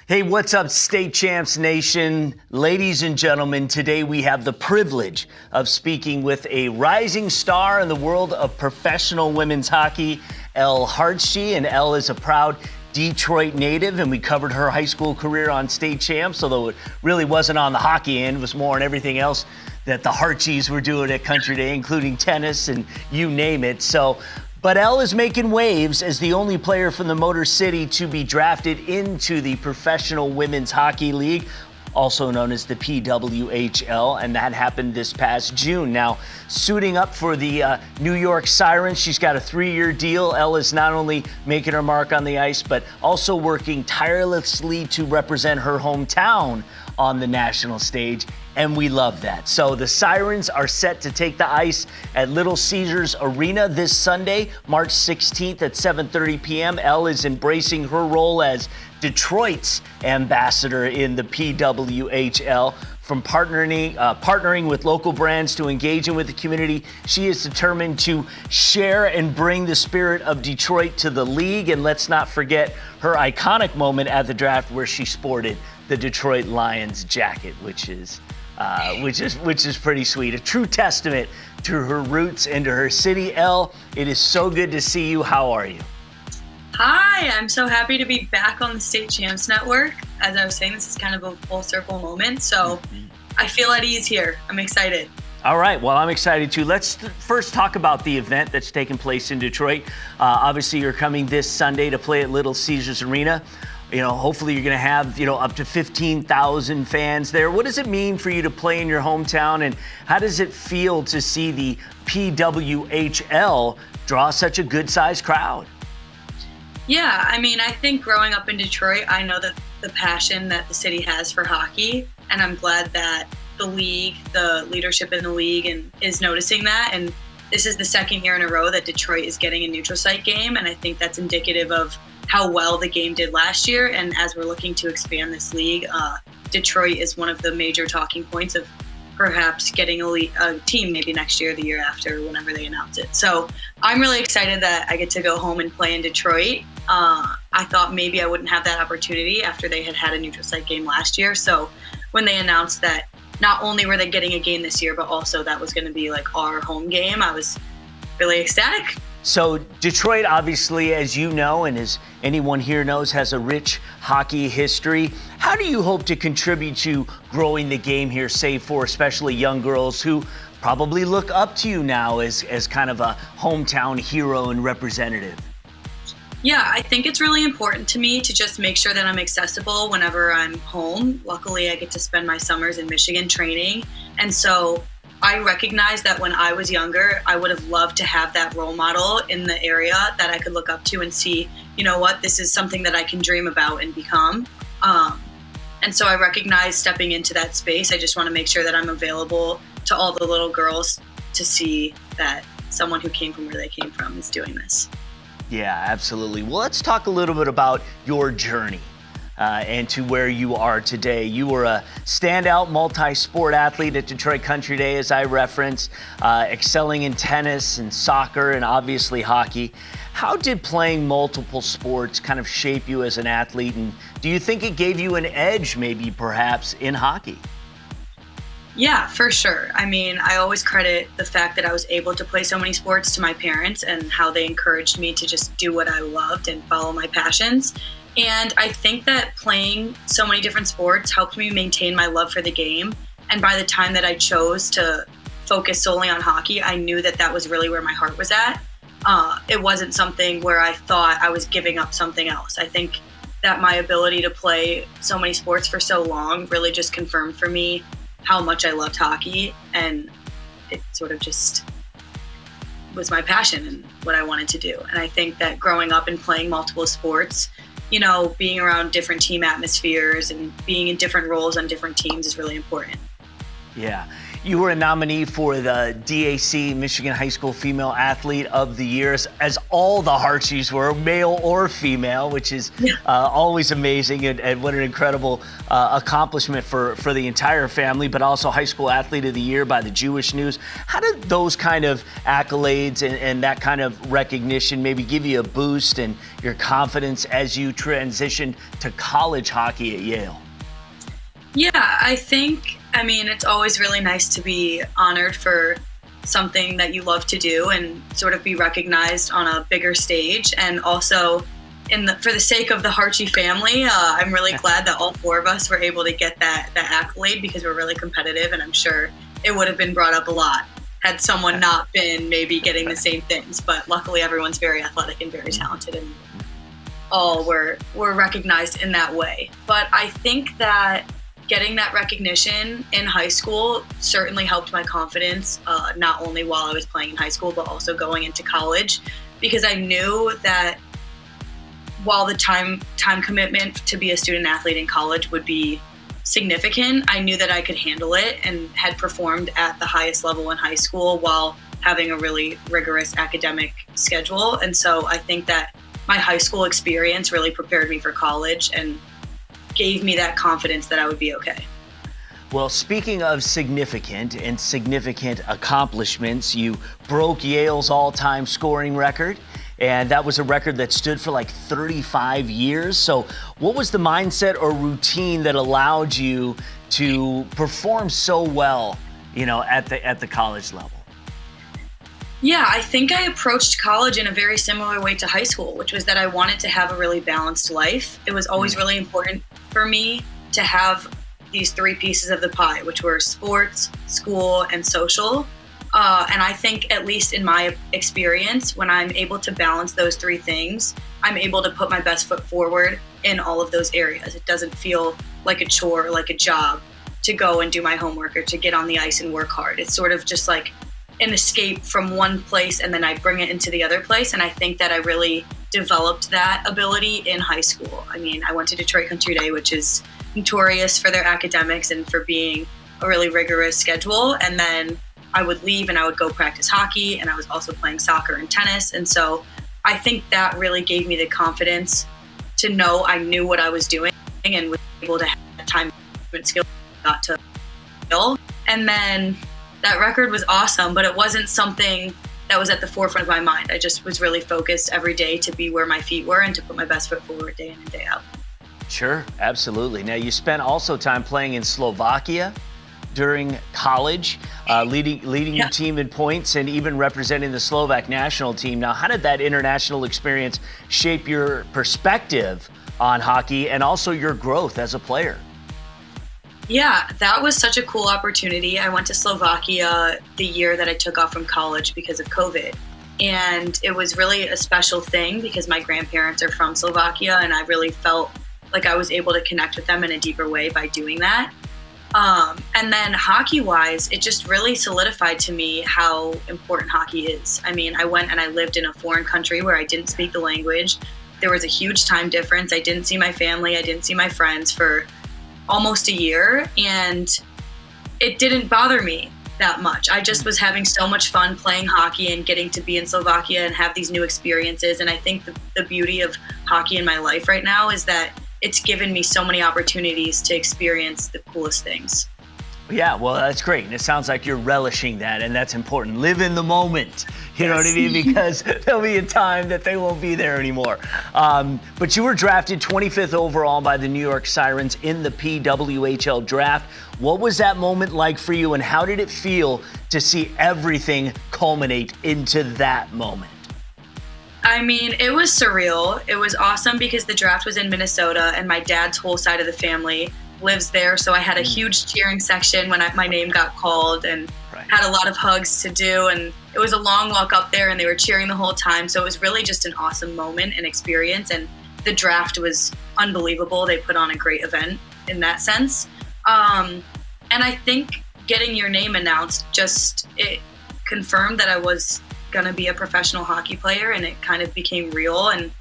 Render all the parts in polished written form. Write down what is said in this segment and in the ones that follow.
Hey, what's up, State Champs Nation? Ladies and gentlemen, today we have the privilege of speaking with a rising star in the world of professional women's hockey, Elle Hartje. And Elle is a proud Detroit native, and we covered her high school career on State Champs, although it really wasn't on the hockey end, it was more on everything else that the Hartjes were doing at Country Day, including tennis and you name it. But Elle is making waves as the only player from the Motor City to be drafted into the Professional Women's Hockey League, also known as the PWHL, and that happened this past June. Now, suiting up for the New York Sirens, she's got a 3-year deal. Elle is not only making her mark on the ice, but also working tirelessly to represent her hometown on the national stage, and we love that. So the Sirens are set to take the ice at Little Caesars Arena this Sunday, March 16th at 7:30 p.m. Elle is embracing her role as Detroit's ambassador in the PWHL. From partnering with local brands to engaging with the community, she is determined to share and bring the spirit of Detroit to the league. And let's not forget her iconic moment at the draft where she sported the Detroit Lions jacket, which is pretty sweet. A true testament to her roots and to her city. Elle, it is so good to see you. How are you? Hi, I'm so happy to be back on the State Champs Network. As I was saying, this is kind of a full circle moment, so I feel at ease here. I'm excited. All right, well, I'm excited too. Let's first talk about the event that's taking place in Detroit. Obviously, you're coming this Sunday to play at Little Caesars Arena. Hopefully you're going to have, up to 15,000 fans there. What does it mean for you to play in your hometown, and how does it feel to see the PWHL draw such a good-sized crowd? Yeah, I think growing up in Detroit, I know that the passion that the city has for hockey, and I'm glad that the league, the leadership in the league is noticing that. And this is the second year in a row that Detroit is getting a neutral site game, and I think that's indicative of how well the game did last year. And as we're looking to expand this league, Detroit is one of the major talking points of perhaps getting a team maybe next year, the year after, whenever they announce it. So I'm really excited that I get to go home and play in Detroit. I thought maybe I wouldn't have that opportunity after they had a neutral site game last year. So when they announced that not only were they getting a game this year, but also that was going to be like our home game, I was really ecstatic. So Detroit, obviously, as you know, and as anyone here knows, has a rich hockey history. How do you hope to contribute to growing the game here, say for especially young girls who probably look up to you now as kind of a hometown hero and representative? Yeah, I think it's really important to me to just make sure that I'm accessible whenever I'm home. Luckily, I get to spend my summers in Michigan training. And so I recognize that when I was younger, I would have loved to have that role model in the area that I could look up to and see, this is something that I can dream about and become. And so I recognize stepping into that space, I just want to make sure that I'm available to all the little girls to see that someone who came from where they came from is doing this. Yeah, absolutely. Well, let's talk a little bit about your journey and to where you are today. You were a standout multi-sport athlete at Detroit Country Day, as I referenced, excelling in tennis and soccer and obviously hockey. How did playing multiple sports kind of shape you as an athlete, and do you think it gave you an edge maybe perhaps in hockey? Yeah, for sure. I always credit the fact that I was able to play so many sports to my parents and how they encouraged me to just do what I loved and follow my passions. And I think that playing so many different sports helped me maintain my love for the game. And by the time that I chose to focus solely on hockey, I knew that that was really where my heart was at. It wasn't something where I thought I was giving up something else. I think that my ability to play so many sports for so long really just confirmed for me how much I loved hockey, and it sort of just was my passion and what I wanted to do. And I think that growing up and playing multiple sports, being around different team atmospheres and being in different roles on different teams is really important. Yeah. You were a nominee for the DAC Michigan High School Female Athlete of the Year, as all the Hartjes were, male or female, which is always amazing, and what an incredible accomplishment for the entire family, but also High School Athlete of the Year by the Jewish News. How did those kind of accolades and that kind of recognition maybe give you a boost in your confidence as you transitioned to college hockey at Yale? Yeah, I mean, it's always really nice to be honored for something that you love to do and sort of be recognized on a bigger stage. And also, for the sake of the Hartje family, I'm really glad that all four of us were able to get that accolade, because we're really competitive, and I'm sure it would have been brought up a lot had someone not been maybe getting the same things. But luckily, everyone's very athletic and very talented, and all were recognized in that way. But I think that getting that recognition in high school certainly helped my confidence, not only while I was playing in high school, but also going into college, because I knew that while the time commitment to be a student athlete in college would be significant, I knew that I could handle it and had performed at the highest level in high school while having a really rigorous academic schedule. And so I think that my high school experience really prepared me for college and gave me that confidence that I would be okay. Well, speaking of significant accomplishments, you broke Yale's all-time scoring record, and that was a record that stood for like 35 years. So what was the mindset or routine that allowed you to perform so well, at the college level? Yeah, I think I approached college in a very similar way to high school, which was that I wanted to have a really balanced life. It was always really important for me to have these three pieces of the pie, which were sports, school, and social. And I think, at least in my experience, when I'm able to balance those three things, I'm able to put my best foot forward in all of those areas. It doesn't feel like a chore, like a job to go and do my homework or to get on the ice and work hard. It's sort of just like an escape from one place, and then I bring it into the other place. And I think that I really developed that ability in high school. I mean, I went to Detroit Country Day, which is notorious for their academics and for being a really rigorous schedule. And then I would leave and I would go practice hockey, and I was also playing soccer and tennis. And so I think that really gave me the confidence to know I knew what I was doing and was able to have time management skills got to skill. And then that record was awesome, but it wasn't something that was at the forefront of my mind. I just was really focused every day to be where my feet were and to put my best foot forward day in and day out. Sure, absolutely. Now, you spent also time playing in Slovakia during college, leading your team in points and even representing the Slovak national team. Now, how did that international experience shape your perspective on hockey and also your growth as a player? Yeah, that was such a cool opportunity. I went to Slovakia the year that I took off from college because of COVID. And it was really a special thing because my grandparents are from Slovakia, and I really felt like I was able to connect with them in a deeper way by doing that. And then hockey-wise, it just really solidified to me how important hockey is. I mean, I went and I lived in a foreign country where I didn't speak the language. There was a huge time difference. I didn't see my family. I didn't see my friends for almost a year, and it didn't bother me that much. I just was having so much fun playing hockey and getting to be in Slovakia and have these new experiences. And I think the beauty of hockey in my life right now is that it's given me so many opportunities to experience the coolest things. Yeah, well, that's great. And it sounds like you're relishing that, and that's important. Live in the moment, you know what I mean? Because there'll be a time that they won't be there anymore. But you were drafted 25th overall by the New York Sirens in the PWHL draft. What was that moment like for you, and how did it feel to see everything culminate into that moment? I mean, it was surreal. It was awesome because the draft was in Minnesota, and my dad's whole side of the family lives there. So I had a huge cheering section when my name got called, and had a lot of hugs to do. And it was a long walk up there, and they were cheering the whole time. So it was really just an awesome moment and experience. And the draft was unbelievable. They put on a great event in that sense. And I think getting your name announced it confirmed that I was going to be a professional hockey player, and it kind of became real. And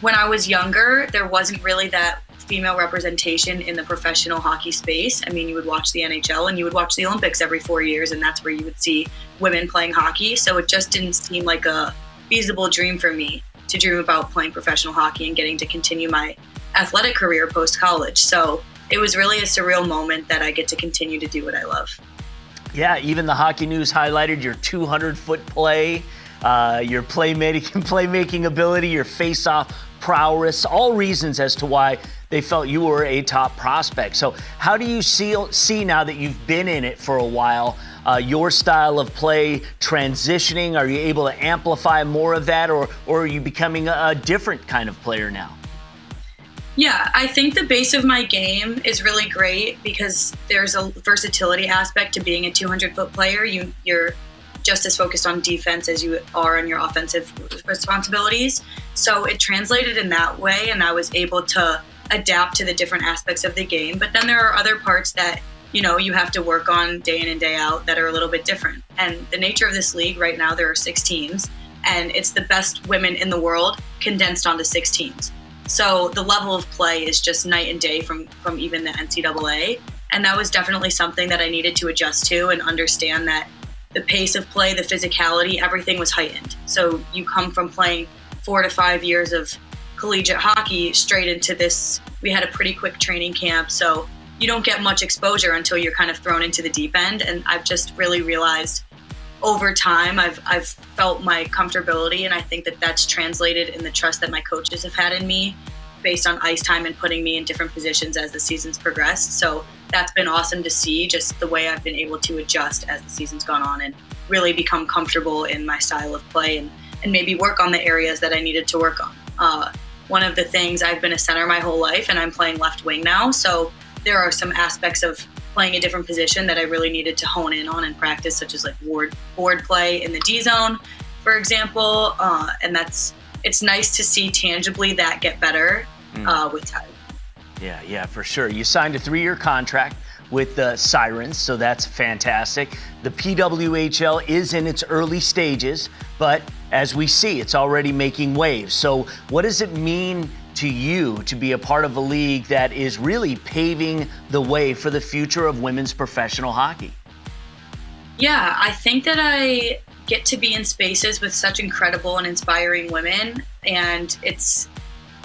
when I was younger, there wasn't really that female representation in the professional hockey space. I mean, you would watch the NHL and you would watch the Olympics every 4 years, and that's where you would see women playing hockey. So it just didn't seem like a feasible dream for me to dream about playing professional hockey and getting to continue my athletic career post-college. So it was really a surreal moment that I get to continue to do what I love. Yeah, even the Hockey News highlighted your 200-foot play, your playmaking ability, your face-off prowess, all reasons as to why they felt you were a top prospect. So how do you see now that you've been in it for a while, your style of play transitioning? Are you able to amplify more of that, or are you becoming a different kind of player now? Yeah, I think the base of my game is really great because there's a versatility aspect to being a 200-foot player. You're just as focused on defense as you are on your offensive responsibilities. So it translated in that way, and I was able to adapt to the different aspects of the game. But then there are other parts that, you have to work on day in and day out that are a little bit different. And the nature of this league right now, there are 6 teams, and it's the best women in the world condensed onto 6 teams. So the level of play is just night and day from even the NCAA. And that was definitely something that I needed to adjust to and understand that the pace of play, the physicality, everything was heightened. So you come from playing 4 to 5 years of collegiate hockey straight into this. We had a pretty quick training camp, so you don't get much exposure until you're kind of thrown into the deep end. And I've just really realized over time, I've felt my comfortability, and I think that that's translated in the trust that my coaches have had in me based on ice time and putting me in different positions as the season's progressed. So that's been awesome to see, just the way I've been able to adjust as the season's gone on and really become comfortable in my style of play and maybe work on the areas that I needed to work on. One of the things, I've been a center my whole life, and I'm playing left wing now, so there are some aspects of playing a different position that I really needed to hone in on and practice, such as like board play in the D zone, for example. And it's nice to see tangibly that get better with time. Yeah, for sure. You signed a 3-year contract with the Sirens, so that's fantastic. The PWHL is in its early stages, but as we see, it's already making waves. So what does it mean to you to be a part of a league that is really paving the way for the future of women's professional hockey? Yeah, I think that I get to be in spaces with such incredible and inspiring women, and it's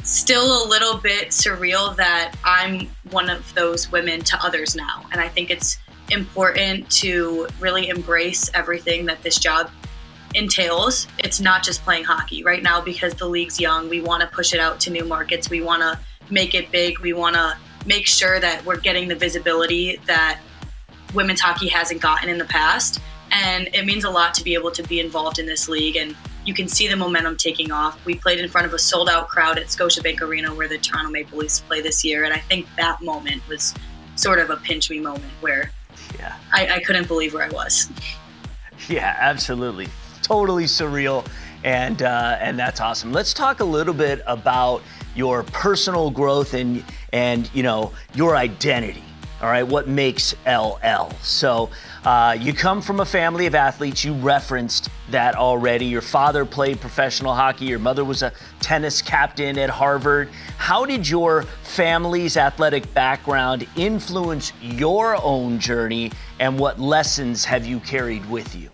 still a little bit surreal that I'm one of those women to others now. And I think it's important to really embrace everything that this job entails. It's not just playing hockey right now, because the league's young. We want to push it out to new markets. We want to make it big. We want to make sure that we're getting the visibility that women's hockey hasn't gotten in the past. And it means a lot to be able to be involved in this league, and you can see the momentum taking off. We played in front of a sold-out crowd at Scotiabank Arena where the Toronto Maple Leafs play this year, and I think that moment was sort of a pinch-me moment where I couldn't believe where I was. Yeah, absolutely. Totally surreal, and that's awesome. Let's talk a little bit about your personal growth and your identity. All right, what makes LL? So you come from a family of athletes. You referenced that already. Your father played professional hockey. Your mother was a tennis captain at Harvard. How did your family's athletic background influence your own journey, and what lessons have you carried with you?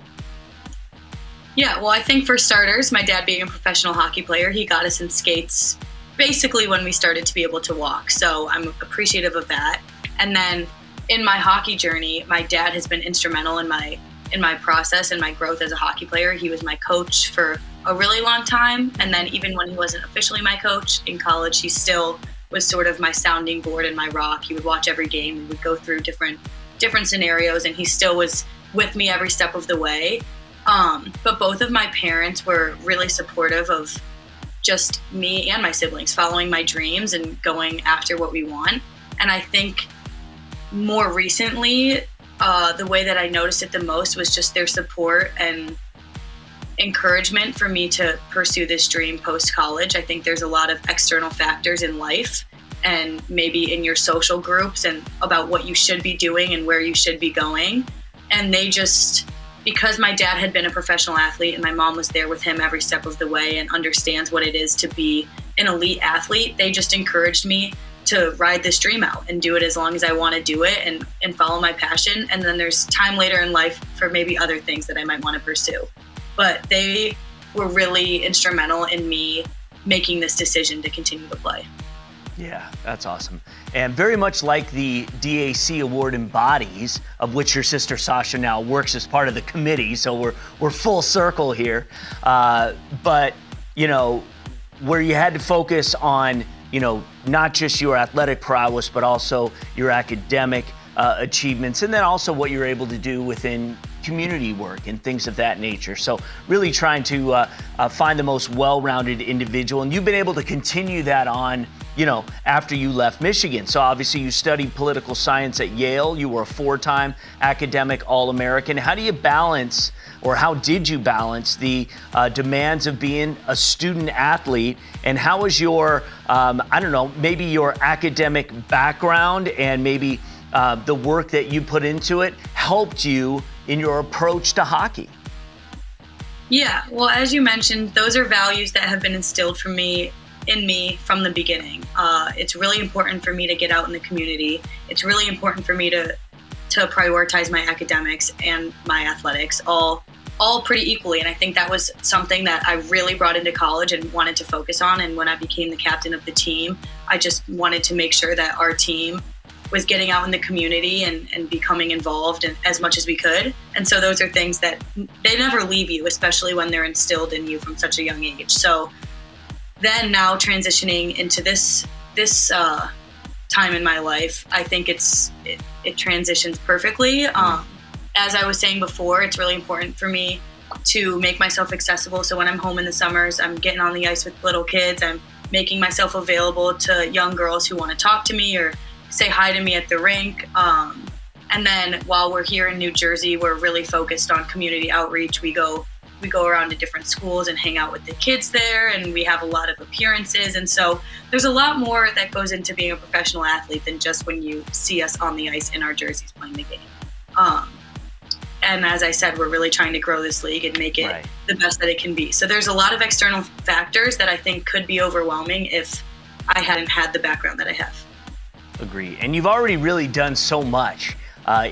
Yeah, well, I think for starters, my dad being a professional hockey player, he got us in skates basically when we started to be able to walk. So I'm appreciative of that. And then in my hockey journey, my dad has been instrumental in my process and my growth as a hockey player. He was my coach for a really long time. And then even when he wasn't officially my coach in college, he still was sort of my sounding board and my rock. He would watch every game. We would go through different scenarios, and he still was with me every step of the way. But both of my parents were really supportive of just me and my siblings following my dreams and going after what we want. And I think more recently, the way that I noticed it the most was just their support and encouragement for me to pursue this dream post-college. I think there's a lot of external factors in life and maybe in your social groups and about what you should be doing and where you should be going. And they just, because my dad had been a professional athlete and my mom was there with him every step of the way and understands what it is to be an elite athlete, they just encouraged me to ride this dream out and do it as long as I want to do it and follow my passion. And then there's time later in life for maybe other things that I might want to pursue. But they were really instrumental in me making this decision to continue to play. Yeah, that's awesome. And very much like the DAC award embodies, of which your sister Sasha now works as part of the committee, so we're full circle here. But, you know, where you had to focus on, you know, not just your athletic prowess, but also your academic achievements, and then also what you're able to do within community work and things of that nature. So really trying to find the most well-rounded individual. And you've been able to continue that on, you know, after you left Michigan. So obviously you studied political science at Yale. You were a 4-time academic All-American. How do you balance, or how did you balance the demands of being a student athlete? And how was your, I don't know, maybe your academic background and maybe the work that you put into it helped you in your approach to hockey? Yeah, well, as you mentioned, those are values that have been instilled in me from the beginning. It's really important for me to get out in the community. It's really important for me to prioritize my academics and my athletics all pretty equally. And I think that was something that I really brought into college and wanted to focus on. And when I became the captain of the team, I just wanted to make sure that our team was getting out in the community and becoming involved as much as we could. And so those are things that they never leave you, especially when they're instilled in you from such a young age. So then now transitioning into this time in my life, I think it transitions perfectly. As I was saying before, it's really important for me to make myself accessible. So when I'm home in the summers, I'm getting on the ice with little kids. I'm making myself available to young girls who want to talk to me or say hi to me at the rink. And then while we're here in New Jersey, we're really focused on community outreach. We go around to different schools and hang out with the kids there, and we have a lot of appearances. And so there's a lot more that goes into being a professional athlete than just when you see us on the ice in our jerseys playing the game. And as I said, we're really trying to grow this league and make it the best that it can be. So there's a lot of external factors that I think could be overwhelming if I hadn't had the background that I have. Agree. And you've already really done so much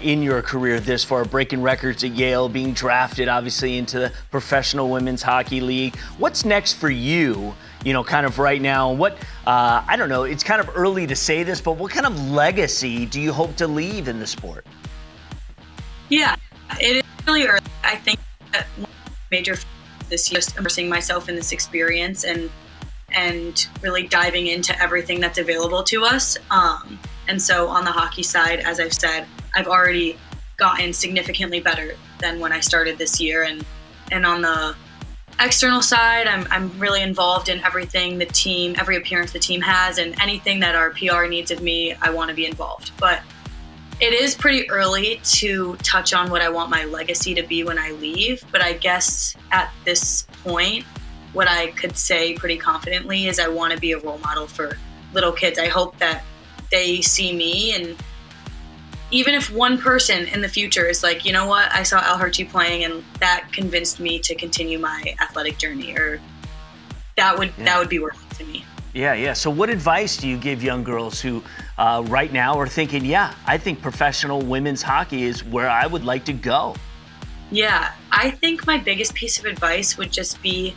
in your career this far, breaking records at Yale, being drafted obviously into the Professional Women's Hockey League. What's next for you, you know, kind of right now? What, I don't know, it's kind of early to say this, but what kind of legacy do you hope to leave in the sport? Yeah, it is really early. I think that one major this year is immersing myself in this experience and really diving into everything that's available to us. And so on the hockey side, as I've said, I've already gotten significantly better than when I started this year. And on the external side, I'm really involved in everything the team, every appearance the team has, and anything that our PR needs of me, I want to be involved. But it is pretty early to touch on what I want my legacy to be when I leave. But I guess at this point, what I could say pretty confidently is I want to be a role model for little kids. I hope that they see me, and even if one person in the future is like, you know what, I saw Elle Hartje playing and that convinced me to continue my athletic journey, or that would be worth it to me. Yeah. So what advice do you give young girls who right now are thinking, I think professional women's hockey is where I would like to go? Yeah, I think my biggest piece of advice would just be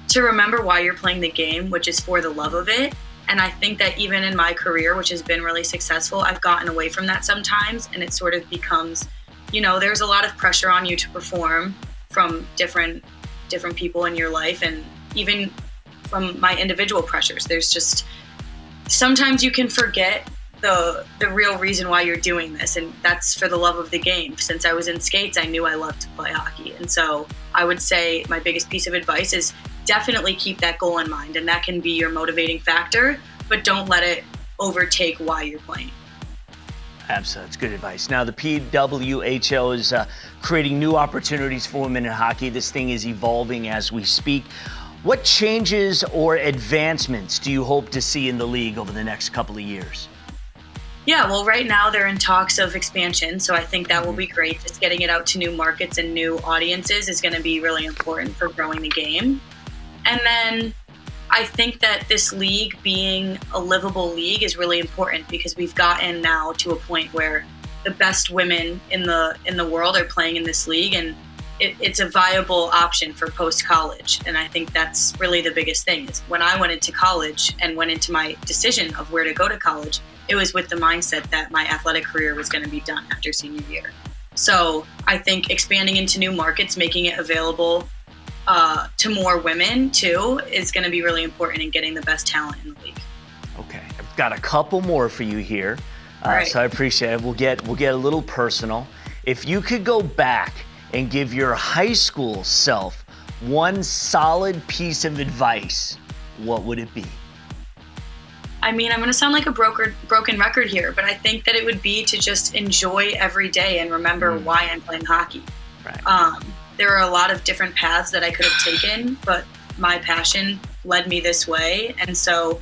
to remember why you're playing the game, which is for the love of it. And I think that even in my career, which has been really successful, I've gotten away from that sometimes. And it sort of becomes, you know, there's a lot of pressure on you to perform from different people in your life. And even from my individual pressures, there's just, sometimes you can forget the real reason why you're doing this. And that's for the love of the game. Since I was in skates, I knew I loved to play hockey. And so I would say my biggest piece of advice is definitely keep that goal in mind, and that can be your motivating factor, but don't let it overtake why you're playing. Absolutely, that's good advice. Now, the PWHL is creating new opportunities for women in hockey. This thing is evolving as we speak. What changes or advancements do you hope to see in the league over the next couple of years? Yeah, well, right now they're in talks of expansion, so I think that will be great. Just getting it out to new markets and new audiences is going to be really important for growing the game. And then I think that this league being a livable league is really important because we've gotten now to a point where the best women in the world are playing in this league, and it's a viable option for post-college. And I think that's really the biggest thing is when I went into college and went into my decision of where to go to college, it was with the mindset that my athletic career was going to be done after senior year. So I think expanding into new markets, making it available to more women too, is going to be really important in getting the best talent in the league. Okay, I've got a couple more for you here, Right. so I appreciate it. We'll get a little personal. If you could go back and give your high school self one solid piece of advice, what would it be? I mean, I'm going to sound like a broken record here, but I think that it would be to just enjoy every day and remember why I'm playing hockey. Right. There are a lot of different paths that I could have taken, but my passion led me this way. And so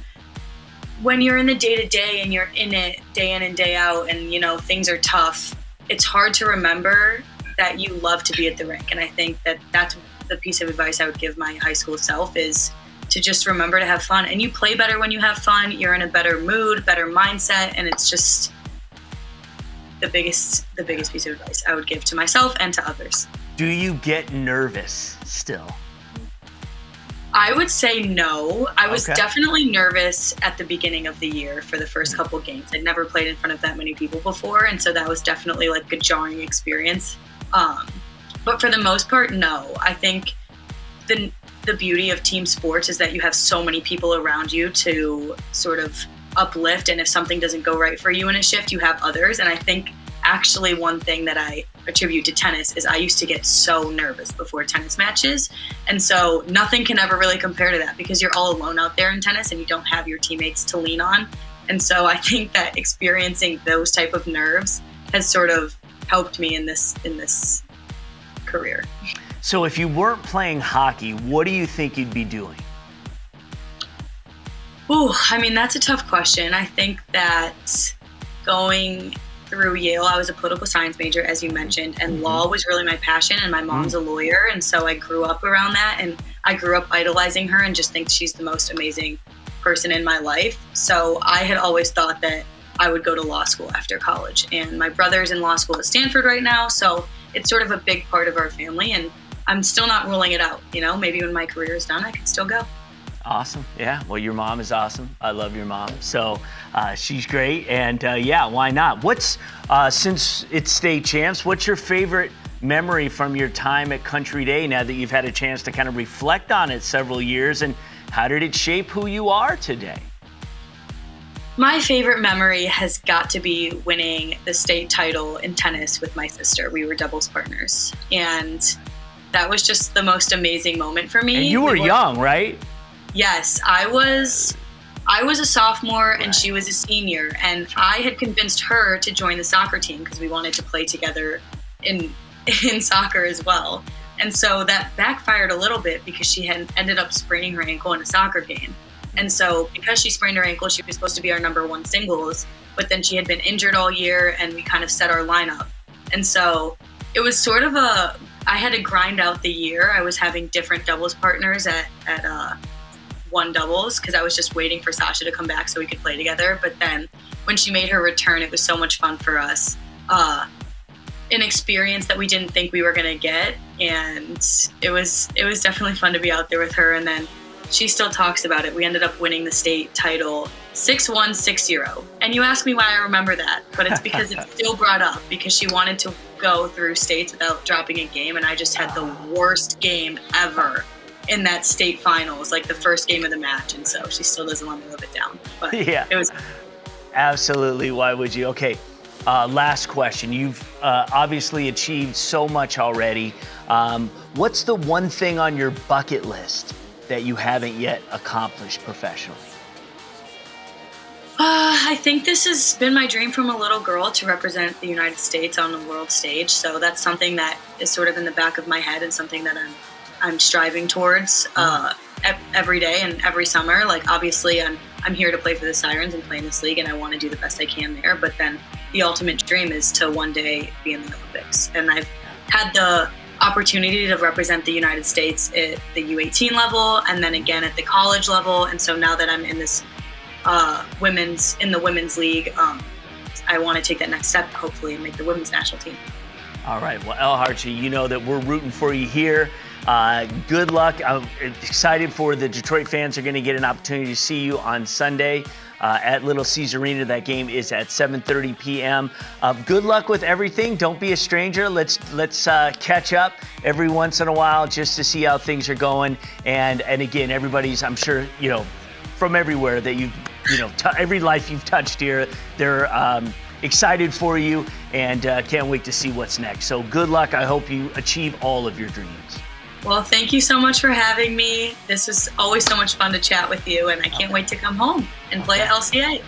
when you're in the day-to-day and you're in it day in and day out and, things are tough, it's hard to remember that you love to be at the rink. And I think that that's the piece of advice I would give my high school self is to just remember to have fun. And you play better when you have fun. You're in a better mood, better mindset, and it's just the biggest piece of advice I would give to myself and to others. Do you get nervous still? I would say no. I was Okay. definitely nervous at the beginning of the year for the first couple games. I'd never played in front of that many people before, and so that was definitely like a jarring experience. But for the most part, no. I think the beauty of team sports is that you have so many people around you to sort of uplift, and if something doesn't go right for you in a shift, you have others. And I think actually one thing that I attribute to tennis is I used to get so nervous before tennis matches, and so nothing can ever really compare to that because you're all alone out there in tennis and you don't have your teammates to lean on. And so I think that experiencing those type of nerves has sort of helped me in this career. So if you weren't playing hockey, what do you think you'd be doing? Ooh, I mean, that's a tough question. I think that going through Yale, I was a political science major, as you mentioned, and law was really my passion, and my mom's a lawyer, and so I grew up around that, and I grew up idolizing her and just think she's the most amazing person in my life. So I had always thought that I would go to law school after college, and my brother's in law school at Stanford right now, so it's sort of a big part of our family, and I'm still not ruling it out. Maybe when my career is done, I could still go. Awesome. Yeah. Well, your mom is awesome. I love your mom. So she's great. And yeah, why not? Since it's state champs, what's your favorite memory from your time at Country Day now that you've had a chance to kind of reflect on it several years? And how did it shape who you are today? My favorite memory has got to be winning the state title in tennis with my sister. We were doubles partners. And that was just the most amazing moment for me. And you were young, right? Yes, I was a sophomore and she was a senior, and I had convinced her to join the soccer team because we wanted to play together in soccer as well. And so that backfired a little bit because she had ended up spraining her ankle in a soccer game. And so because she sprained her ankle, she was supposed to be our number one singles, but then she had been injured all year and we kind of set our lineup. And so it was sort of I had to grind out the year. I was having different doubles partners at one doubles because I was just waiting for Sasha to come back so we could play together. But then when she made her return, it was so much fun for us. An experience that we didn't think we were going to get. And it was definitely fun to be out there with her. And then she still talks about it. We ended up winning the state title 6-1, 6-0. And you ask me why I remember that, but it's because it's still brought up because she wanted to go through states without dropping a game. And I just had the worst game ever in that state finals, like the first game of the match. And so she still doesn't let me live it down. But yeah, it was absolutely. Why would you? Okay. Last question. You've obviously achieved so much already. What's the one thing on your bucket list that you haven't yet accomplished professionally? I think this has been my dream from a little girl to represent the United States on the world stage. So that's something that is sort of in the back of my head and something that I'm striving towards every day and every summer. Like obviously I'm here to play for the Sirens and play in this league, and I want to do the best I can there. But then the ultimate dream is to one day be in the Olympics. And I've had opportunity to represent the United States at the U18 level and then again at the college level. And so now that I'm in this in the women's league, I want to take that next step, hopefully, and make the women's national team. All right. Well, Elle Hartje, you know that we're rooting for you here. Good luck. I'm excited for the Detroit fans are going to get an opportunity to see you on Sunday at Little Caesars Arena. That game is at 7:30 p.m. Good luck with everything. Don't be a stranger. Let's catch up every once in a while just to see how things are going. And again, everybody's, I'm sure, from everywhere that every life you've touched here, they're excited for you and can't wait to see what's next. So good luck. I hope you achieve all of your dreams. Well, thank you so much for having me. This is always so much fun to chat with you, and I can't wait to come home and play at LCA.